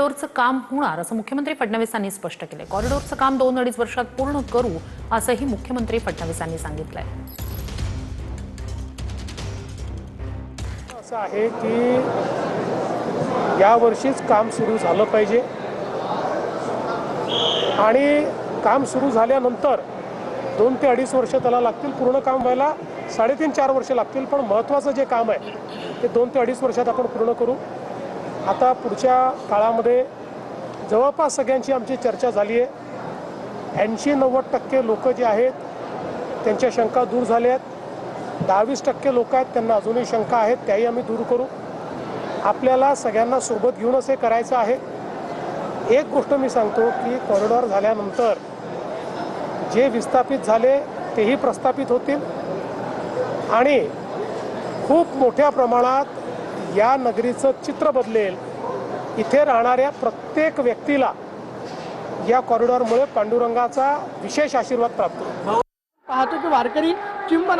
कॉरिडॉरचं काम होणार असं मुख्यमंत्री फडणवीसांनी स्पष्ट केले। कॉरिडॉरचं काम 2-2.5 वर्षात पूर्ण करू असंही मुख्यमंत्री फडणवीसांनी सांगितलंय। असं आहे की या वर्षीच काम सुरू झालं पाहिजे आणि काम सुरू झाल्यानंतर 2 ते 2.5 वर्ष त्याला लागतील। पूर्ण काम व्हायला 3.5-4 वर्ष लागतील, पण महत्त्वाचं जे काम आहे ते 2 ते 2.5 वर्षात आपण पूर्ण करू। आता पुढच्या काळामध्ये जवळपास सगळ्यांची आमची चर्चा झाली आहे। 80-90% लोक जे आहेत त्यांच्या शंका दूर झाल्या आहेत। 10-20% लोक आहेत त्यांना अजूनही शंका आहेत, त्याही आम्ही दूर करू। आपल्याला सगळ्यांना सोबत घेऊनच हे करायचं आहे। एक गोष्ट मी सांगतो की कॉरिडॉर झाल्यानंतर जे विस्थापित झाले तेही प्रस्थापित होतील आणि खूप मोठ्या प्रमाणात या नगरीचं चित्र बदलेल। इथे राहणाऱ्या प्रत्येक व्यक्तीला या कॉरिडॉरमुळे पांडुरंगाचा विशेष आशीर्वाद प्राप्त होईल। पाहतो की वारकरी चिंबन